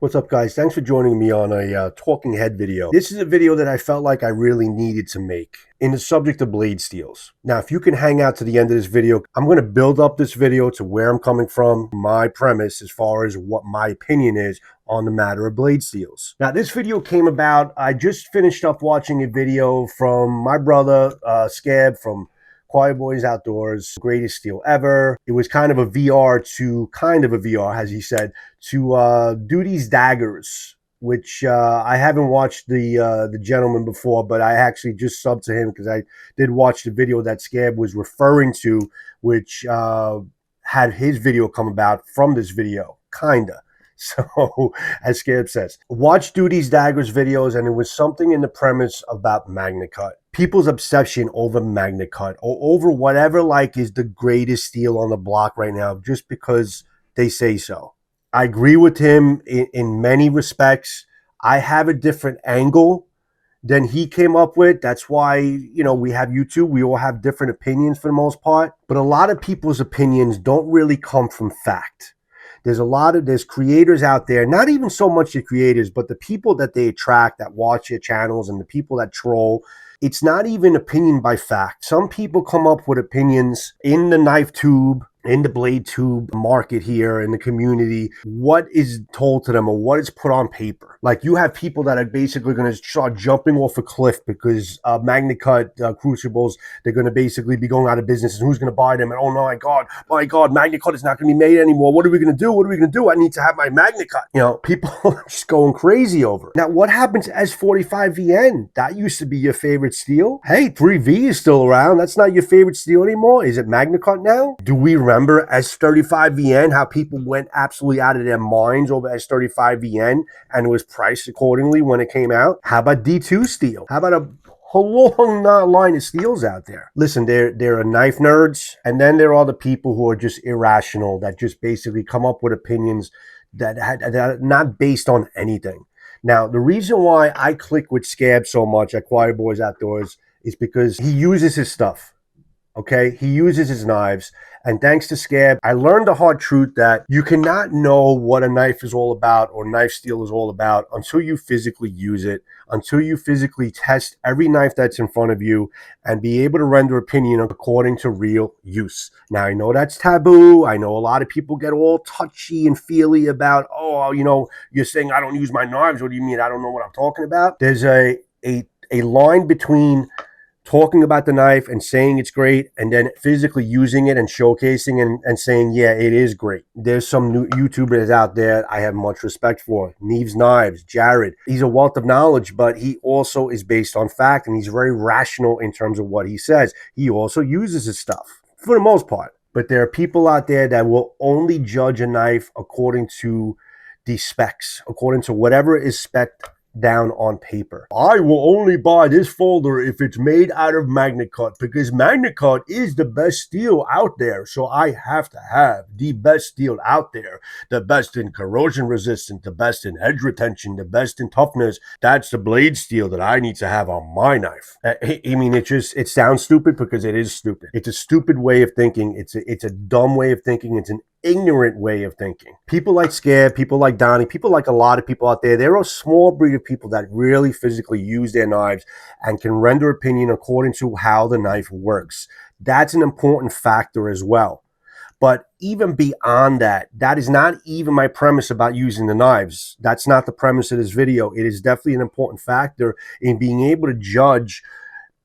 What's up, guys? Thanks for joining me on a talking head video. This is a video that I felt like I really needed to make in the subject of blade steels. Now, if you can hang out to the end of this video, I'm going to build up this video to where I'm coming from, my premise as far as what my opinion is on the matter of blade steels. Now, this video came about, I just finished up watching a video from my brother, Scab, from Quiet Boys Outdoors, greatest steel ever. It was kind of a VR, as he said, to do these daggers, which I haven't watched the gentleman before, but I actually just subbed to him because I did watch the video that Scab was referring to, which had his video come about from this video, kinda. So, as Scab says, watch Duty's Daggers videos, and it was something in the premise about MagnaCut. People's obsession over MagnaCut, or over whatever like is the greatest steel on the block right now, just because they say so. I agree with him in many respects. I have a different angle than he came up with. That's why, you know, we have YouTube. We all have different opinions for the most part. But a lot of people's opinions don't really come from fact. There's creators out there, not even so much the creators, but the people that they attract that watch your channels and the people that troll. It's not even opinion by fact. Some people come up with opinions in the knife tube, in the blade tube market here in the community, what is told to them or what is put on paper. Like, you have people that are basically going to start jumping off a cliff because MagnaCut crucibles, they're going to basically be going out of business, and who's going to buy them? And oh my God, MagnaCut is not going to be made anymore. What are we going to do? What are we going to do? I need to have my MagnaCut. You know, people are just going crazy over it. Now, what happens to S45VN? That used to be your favorite steel. Hey, 3V is still around. That's not your favorite steel anymore. Is it MagnaCut now? Do we remember S35VN, how people went absolutely out of their minds over S35VN, and it was priced accordingly when it came out? How about D2 steel? How about a whole long line of steels out there? Listen, there are knife nerds, and then there are the people who are just irrational, that just basically come up with opinions that are not based on anything. Now, the reason why I click with Scab so much at Quiet Boys Outdoors is because he uses his stuff. Okay, he uses his knives, and thanks to Scab, I learned the hard truth that you cannot know what a knife is all about or knife steel is all about until you physically use it, until you physically test every knife that's in front of you and be able to render opinion according to real use. Now, I know that's taboo. I know a lot of people get all touchy and feely about, oh, you know, you're saying I don't use my knives. What do you mean I don't know what I'm talking about? There's a line between talking about the knife and saying it's great, and then physically using it and showcasing and saying, yeah, it is great. There's some new YouTubers out there I have much respect for. Neves Knives, Jared. He's a wealth of knowledge, but he also is based on fact, and he's very rational in terms of what he says. He also uses his stuff for the most part. But there are people out there that will only judge a knife according to the specs, according to whatever is spec'd down on paper. I will only buy this folder if it's made out of MagnaCut, because MagnaCut is the best steel out there, so I have to have the best steel out there, the best in corrosion resistance, the best in edge retention, the best in toughness. That's the blade steel that I need to have on my knife. I mean, it sounds stupid because it is stupid. It's a stupid way of thinking. It's a dumb way of thinking. It's an ignorant way of thinking. People like Scab, people like Donnie, people like a lot of people out there, there are a small breed of people that really physically use their knives and can render opinion according to how the knife works. That's an important factor as well. But even beyond that, that is not even my premise about using the knives. That's not the premise of this video. It is definitely an important factor in being able to judge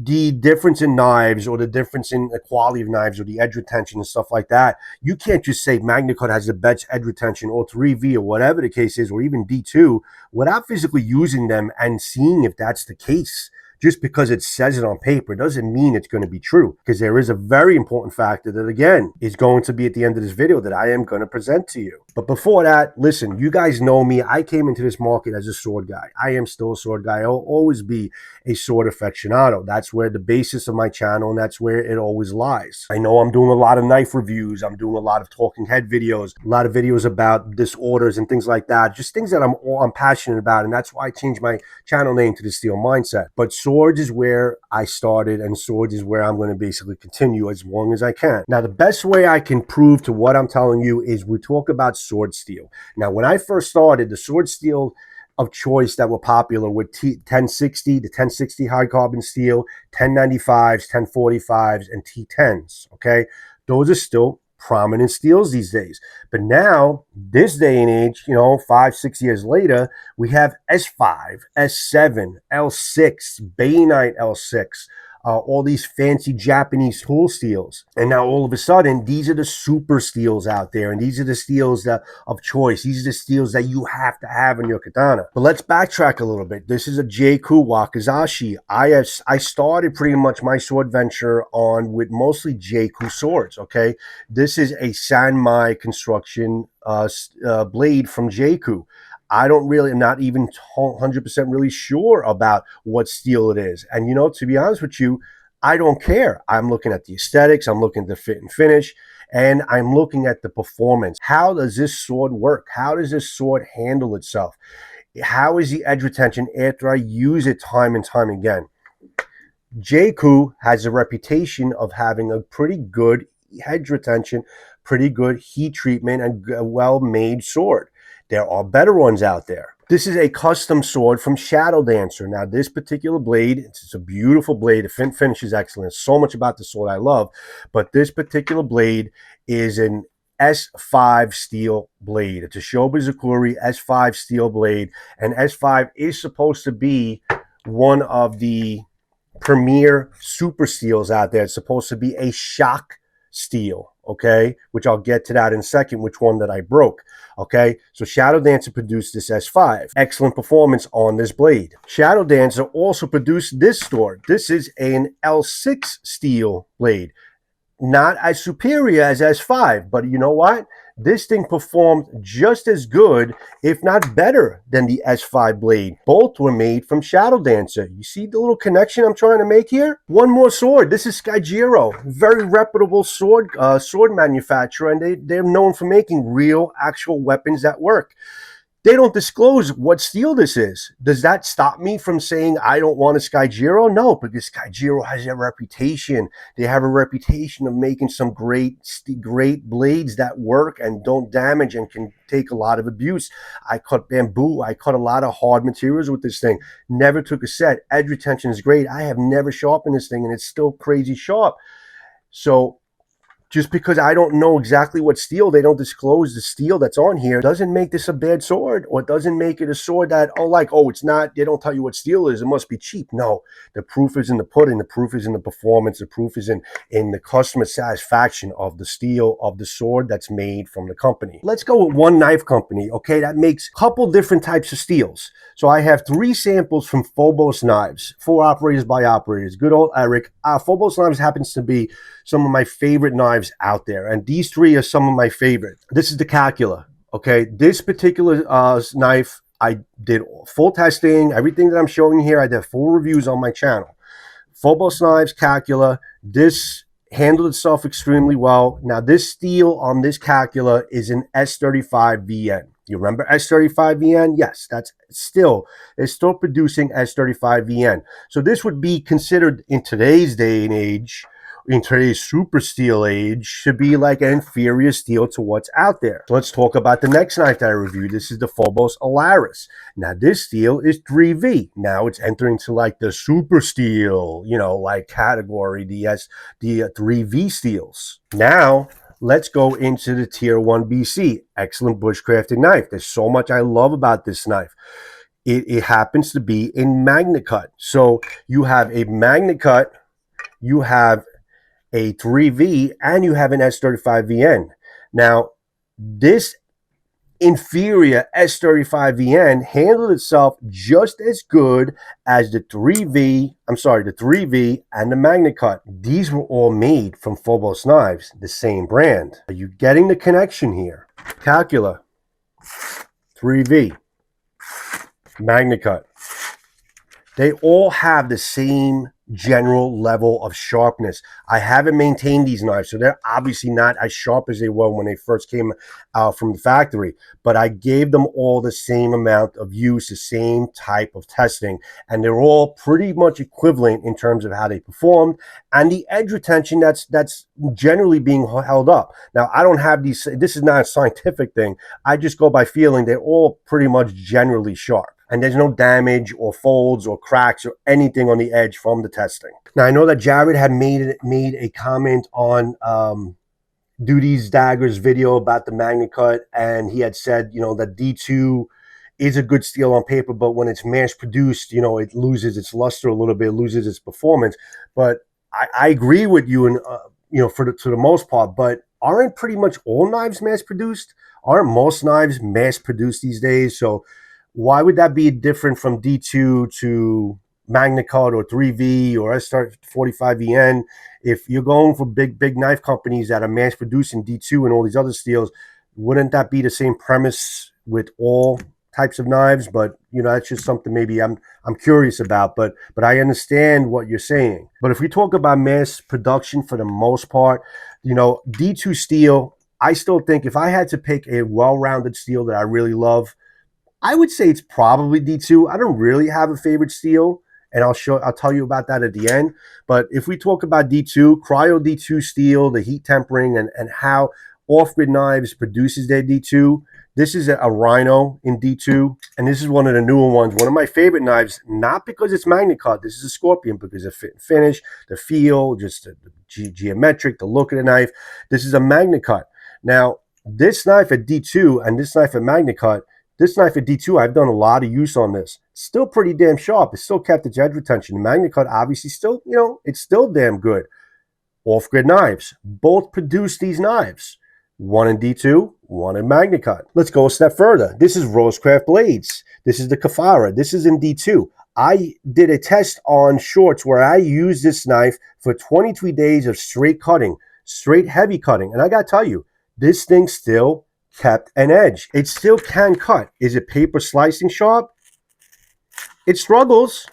the difference in knives, or the difference in the quality of knives, or the edge retention and stuff like that. You can't just say MagnaCut has the best edge retention, or 3V, or whatever the case is, or even D2, without physically using them and seeing if that's the case. Just because it says it on paper doesn't mean it's going to be true, because there is a very important factor that, again, is going to be at the end of this video that I am going to present to you. But before that, listen, you guys know me. I came into this market as a sword guy. I am still a sword guy. I'll always be a sword aficionado. That's where the basis of my channel, and that's where it always lies. I know I'm doing a lot of knife reviews. I'm doing a lot of talking head videos, a lot of videos about disorders and things like that. Just things that I'm passionate about, and that's why I changed my channel name to The Steel Mindset. But swords is where I started, and swords is where I'm going to basically continue as long as I can. Now, the best way I can prove to what I'm telling you is we talk about sword steel. Now, when I first started, the sword steel of choice that were popular with 1060, the 1060 high carbon steel, 1095s, 1045s, and T10s, okay? Those are still prominent steels these days. But now, this day and age, you know, 5-6 years later, we have S5, S7, L6, Bainite L6, all these fancy Japanese tool steels. And now all of a sudden, these are the super steels out there. And these are the steels that of choice. These are the steels that you have to have in your katana. But let's backtrack a little bit. This is a Jeiku Wakizashi. I started pretty much my sword venture on with mostly Jeiku swords, okay? This is a Sanmai construction blade from Jeiku. I'm not even 100% really sure about what steel it is. And, you know, to be honest with you, I don't care. I'm looking at the aesthetics, I'm looking at the fit and finish, and I'm looking at the performance. How does this sword work? How does this sword handle itself? How is the edge retention after I use it time and time again? Jeiku has a reputation of having a pretty good edge retention, pretty good heat treatment, and a well-made sword. There are better ones out there. This is a custom sword from Shadow Dancer. Now, this particular blade, it's a beautiful blade. The finish is excellent. So much about the sword I love. But this particular blade is an S5 steel blade. It's a Shobuzakuri S5 steel blade. And S5 is supposed to be one of the premier super steels out there. It's supposed to be a shock steel, okay, which I'll get to that in a second, which one that I broke, okay? So Shadow Dancer produced this S5. Excellent performance on this blade. Shadow Dancer also produced this sword. This is an L6 steel blade. Not as superior as S5, but you know what? This thing performed just as good, if not better, than the S5 blade. Both were made from Shadow Dancer. You see the little connection I'm trying to make here? One more sword. This is Skyjiro, very reputable sword manufacturer, and they're known for making real, actual weapons that work. They don't disclose what steel this is. Does that stop me from saying I don't want a Skyjiro? No, because Skyjiro has a reputation. They have a reputation of making some great blades that work and don't damage and can take a lot of abuse. I cut bamboo. I cut a lot of hard materials with this thing. Never took a set. Edge retention is great. I have never sharpened this thing, and it's still crazy sharp. So just because I don't know exactly what steel, they don't disclose the steel that's on here, doesn't make this a bad sword, or doesn't make it a sword that, it's not, they don't tell you what steel is, it must be cheap. No, the proof is in the pudding, the proof is in the performance, the proof is in the customer satisfaction of the steel of the sword that's made from the company. Let's go with one knife company, okay, that makes a couple different types of steels. So I have 3 samples from Phobos Knives, 4 operators by operators. Good old Eric. Phobos Knives happens to be some of my favorite knives out there, and these 3 are some of my favorite. This is the Calcula, okay? This particular knife, I did full testing. Everything that I'm showing you here, I did full reviews on my channel. Phobos Knives, Calcula. This handled itself extremely well. Now, this steel on this Calcula is an S35VN. You remember S35VN? Yes, they're still producing S35VN. So this would be considered, in today's day and age, in today's super steel age, should be like an inferior steel to what's out there. So let's talk about the next knife that I reviewed. This is the Phobos Alaris. Now, this steel is 3V. Now it's entering to like the super steel, like category, the 3V steels. Now, let's go into the Tier 1 BC. Excellent bushcrafted knife. There's so much I love about this knife. It happens to be in magnet cut. So you have a magnet cut, you have a 3V, and you have an S35VN. Now, this inferior S35VN handled itself just as good as the 3V and the magnet cut. These were all made from Phobos Knives, the same brand. Are you getting the connection here? Calcula, 3V, magnet cut. They all have the same general level of sharpness. I haven't maintained these knives, so they're obviously not as sharp as they were when they first came out from the factory, but I gave them all the same amount of use, the same type of testing, and they're all pretty much equivalent in terms of how they performed and the edge retention that's generally being held up. Now, I don't have these, this is not a scientific thing, I just go by feeling. They're all pretty much generally sharp, and there's no damage or folds or cracks or anything on the edge from the testing. Now, I know that Jared had made a comment on Duty's Daggers video about the Magnet Cut, and he had said, you know, that D2 is a good steel on paper, but when it's mass produced, you know, it loses its luster a little bit, it loses its performance. But I agree with you, and you know, to the most part. But aren't pretty much all knives mass produced? Aren't most knives mass produced these days? So why would that be different from D2 to Magnet Cut or 3V or SR45VN? If you're going for big knife companies that are mass producing D2 and all these other steels, wouldn't that be the same premise with all types of knives? But you know, that's just something maybe I'm curious about, but I understand what you're saying. But if we talk about mass production, for the most part, you know, D2 steel, I still think if I had to pick a well-rounded steel that I really love, I would say it's probably D2. I don't really have a favorite steel, and I'll tell you about that at the end. But if we talk about D2, cryo D2 steel, the heat tempering, and how off-grid knives produces their D2, this is a Rhino in D2, and this is one of the newer ones. One of my favorite knives, not because it's Magnet Cut. This is a Scorpion because of fit and finish, the feel, just the geometric, the look of the knife. This is a Magnet Cut. Now, this knife at D2 and this knife at Magnet Cut, this knife at D2, I've done a lot of use on this. Still pretty damn sharp. It still kept its edge retention. The Magnet Cut, obviously, still, you know, it's still damn good. Off-grid knives. Both produce these knives. One in D2, one in Magnet Cut. Let's go a step further. This is Rosecraft Blades. This is the Kafara. This is in D2. I did a test on shorts where I used this knife for 23 days of straight cutting, straight heavy cutting. And I got to tell you, this thing still kept an edge. It still can cut. Is it paper slicing sharp? It struggles,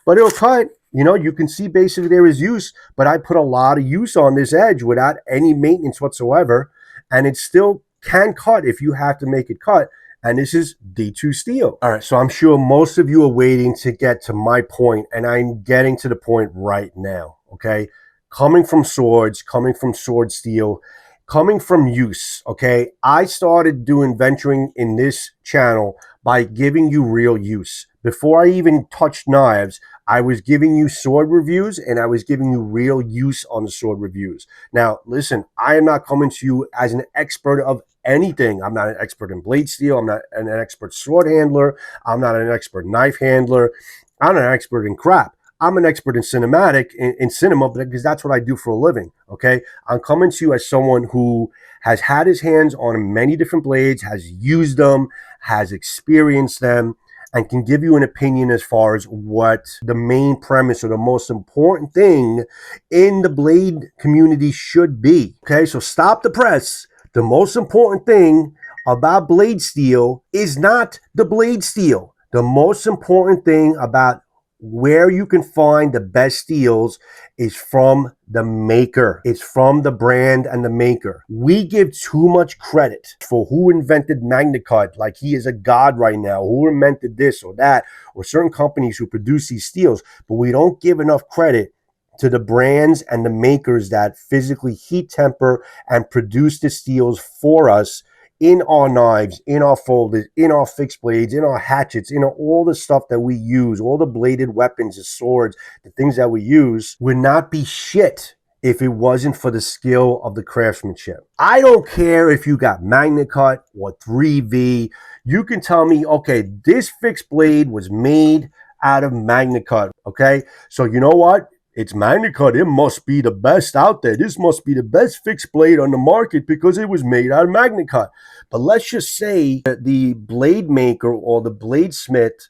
but it'll cut. You know, you can see basically there is use, but I put a lot of use on this edge without any maintenance whatsoever, and it still can cut if you have to make it cut, and this is D2 steel. All right, so I'm sure most of you are waiting to get to my point, and I'm getting to the point right now, okay? Coming from swords, coming from sword steel, coming from use, okay? I started venturing in this channel by giving you real use. Before I even touched knives, I was giving you sword reviews, and I was giving you real use on the sword reviews. Now, listen, I am not coming to you as an expert of anything. I'm not an expert in blade steel. I'm not an expert sword handler. I'm not an expert knife handler. I'm not an expert in crap. I'm an expert in cinematic, in cinema, because that's what I do for a living, okay? I'm coming to you as someone who has had his hands on many different blades, has used them, has experienced them, and can give you an opinion as far as what the main premise or the most important thing in the blade community should be. Okay, so stop the press. The most important thing about blade steel is not the blade steel. The most important thing about where you can find the best steels is from the maker. It's from the brand and the maker. We give too much credit for who invented Magnet Cut, like he is a god right now, who invented this or that, or certain companies who produce these steels, but we don't give enough credit to the brands and the makers that physically heat temper and produce the steels for us in our knives, in our folders, in our fixed blades, in our hatchets, in all the stuff that we use, all the bladed weapons, the swords, the things that we use, would not be shit if it wasn't for the skill of the craftsmanship. I don't care if you got Magnet Cut or 3V. You can tell me, okay, this fixed blade was made out of Magnet Cut, okay? So you know what? It's Magnet Cut. It must be the best out there. This must be the best fixed blade on the market because it was made out of Magnet Cut. But let's just say that the blade maker or the bladesmith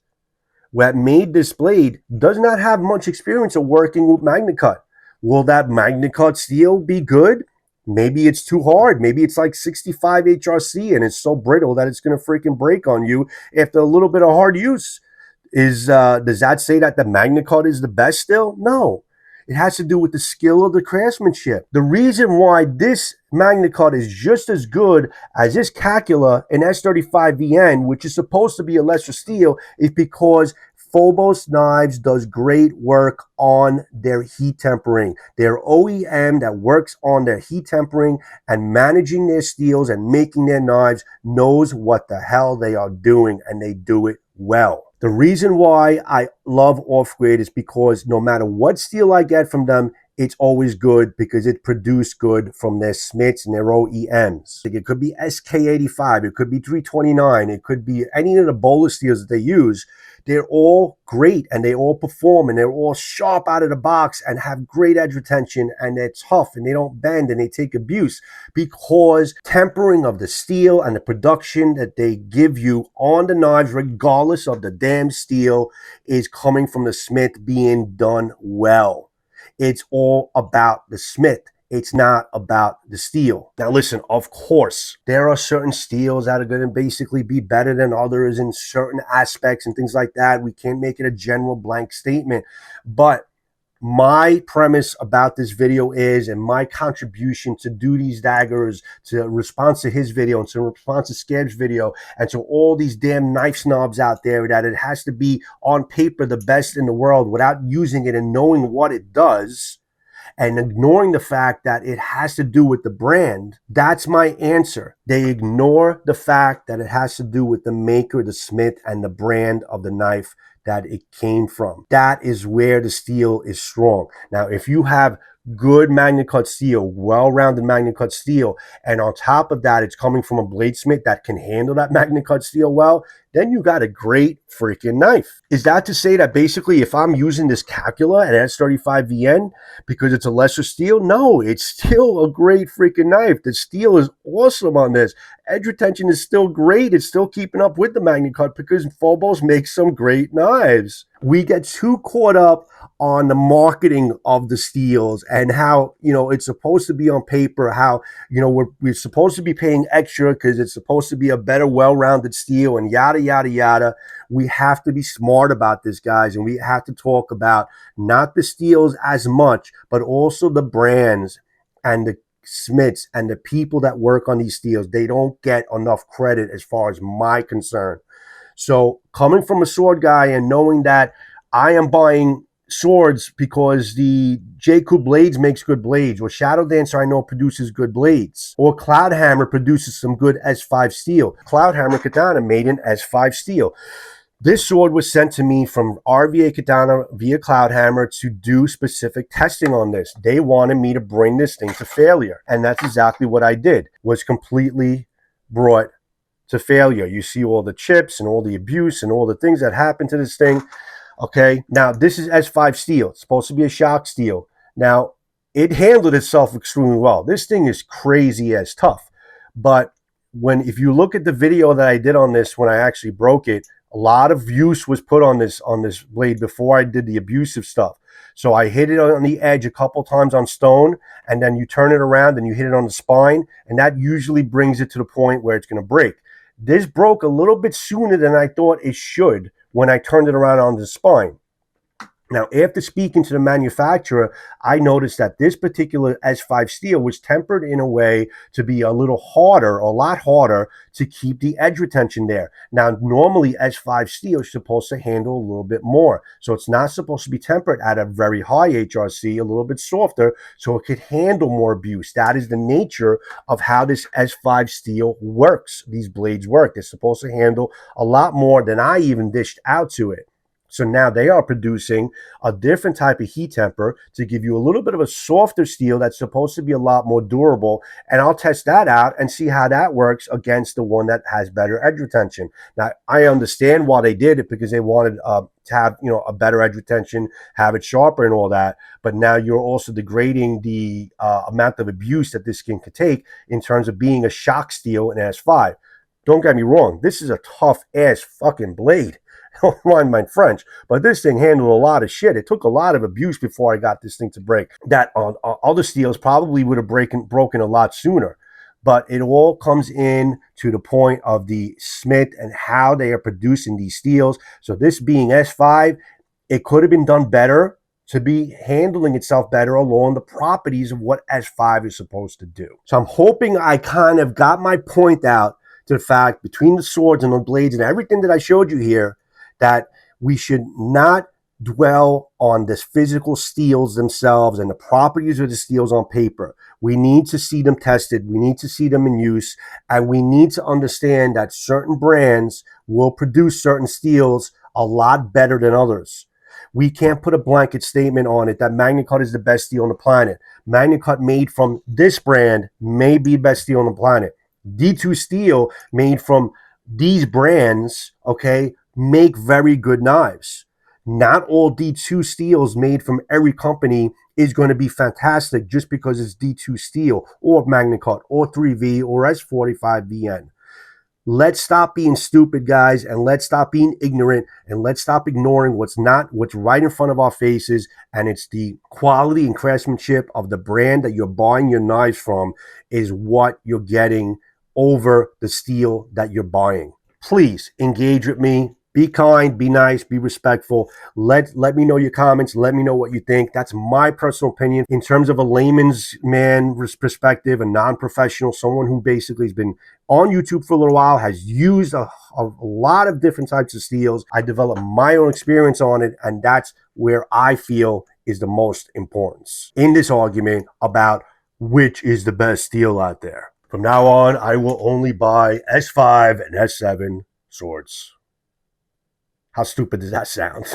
that made this blade does not have much experience of working with Magnet Cut. Will that Magnet Cut steel be good? Maybe it's too hard. Maybe it's like 65 HRC and it's so brittle that it's going to freaking break on you after a little bit of hard use. Does that say that the MagnaCut is the best still? No. It has to do with the skill of the craftsmanship. The reason why this MagnaCut is just as good as this Calcula and S35VN, which is supposed to be a lesser steel, is because Phobos Knives does great work on their heat tempering. They're OEM that works on their heat tempering and managing their steels and making their knives, knows what the hell they are doing, and they do it well. The reason why I love Off-Grid is because no matter what steel I get from them, it's always good because it produced good from their Smiths and their OEMs. It could be SK85, it could be 329, it could be any of the bowler steels that they use. They're all great and they all perform and they're all sharp out of the box and have great edge retention, and they're tough and they don't bend and they take abuse because tempering of the steel and the production that they give you on the knives, regardless of the damn steel, is coming from the smith being done well. It's all about the smith. It's not about the steel. Now listen, of course, there are certain steels that are going to basically be better than others in certain aspects and things like that. We can't make it a general blank statement. But my premise about this video is, and my contribution to Duty's Daggers, to response to his video and to response to Scab's video, and to all these damn knife snobs out there, that it has to be on paper the best in the world without using it and knowing what it does, and ignoring the fact that it has to do with the brand. That's my answer. They ignore the fact that it has to do with the maker, the smith, and the brand of the knife that it came from. That is where the steel is strong. Now, if you have good MagnaCut steel, well-rounded MagnaCut steel, and on top of that, it's coming from a bladesmith that can handle that MagnaCut steel well, then you got a great freaking knife. Is that to say that basically if I'm using this Calcula at S35VN because it's a lesser steel? No, it's still a great freaking knife. The steel is awesome on this. Edge retention is still great. It's still keeping up with the MagnaCut because Phobos makes some great knives. We get too caught up on the marketing of the steels and how, it's supposed to be on paper, how, we're supposed to be paying extra because it's supposed to be a better, well-rounded steel, and yada, yada, yada. We have to be smart about this, guys, and we have to talk about not the steels as much, but also the brands and the smiths and the people that work on these steels. They don't get enough credit as far as my concern. So coming from a sword guy and knowing that I am buying swords because the J-Coup Blades makes good blades, or Shadow Dancer I know produces good blades, or Cloud Hammer produces some good S5 steel. Cloud Hammer Katana made in S5 steel. This sword was sent to me from RVA Katana via Cloud Hammer to do specific testing on this. They wanted me to bring this thing to failure, and that's exactly what I did. Was completely brought to failure. You see all the chips and all the abuse and all the things that happened to this thing. Okay, now this is S5 steel. It's supposed to be a shock steel. Now, it handled itself extremely well. This thing is crazy as tough. But if you look at the video that I did on this when I actually broke it, a lot of use was put on this blade before I did the abusive stuff. So I hit it on the edge a couple times on stone, and then you turn it around and you hit it on the spine, and that usually brings it to the point where it's going to break. This broke a little bit sooner than I thought it should when I turned it around on the spine. Now, after speaking to the manufacturer, I noticed that this particular S5 steel was tempered in a way to be a lot harder to keep the edge retention there. Now, normally S5 steel is supposed to handle a little bit more. So it's not supposed to be tempered at a very high HRC, a little bit softer, so it could handle more abuse. That is the nature of how this S5 steel works. These blades work. They're supposed to handle a lot more than I even dished out to it. So now they are producing a different type of heat temper to give you a little bit of a softer steel that's supposed to be a lot more durable. And I'll test that out and see how that works against the one that has better edge retention. Now, I understand why they did it, because they wanted to have, a better edge retention, have it sharper and all that. But now you're also degrading the amount of abuse that this skin could take in terms of being a shock steel in S5. Don't get me wrong. This is a tough ass fucking blade. Don't mind my French, but this thing handled a lot of shit. It took a lot of abuse before I got this thing to break. That on other steels probably would have broken a lot sooner. but it all comes in to the point of the smith and how they are producing these steels. So this being S5, it could have been done better to be handling itself better along the properties of what S5 is supposed to do. So I'm hoping I kind of got my point out to the fact between the swords and the blades and everything that I showed you here, that we should not dwell on this physical steels themselves and the properties of the steels on paper. We need to see them tested. We need to see them in use. And we need to understand that certain brands will produce certain steels a lot better than others. We can't put a blanket statement on it that MagnaCut is the best steel on the planet. MagnaCut made from this brand may be the best steel on the planet. D2 steel made from these brands, okay, make very good knives. Not all D2 steels made from every company is going to be fantastic just because it's D2 steel or MagnaCut or 3V or S45VN. Let's stop being stupid, guys, and let's stop being ignorant, and let's stop ignoring what's right in front of our faces, and it's the quality and craftsmanship of the brand that you're buying your knives from is what you're getting over the steel that you're buying. Please engage with me. Be kind, be nice, be respectful. Let me know your comments. Let me know what you think. That's my personal opinion. In terms of a layman's man perspective, a non-professional, someone who basically has been on YouTube for a little while, has used a lot of different types of steels. I developed my own experience on it, and that's where I feel is the most importance in this argument about which is the best steel out there. From now on, I will only buy S5 and S7 swords. How stupid does that sound?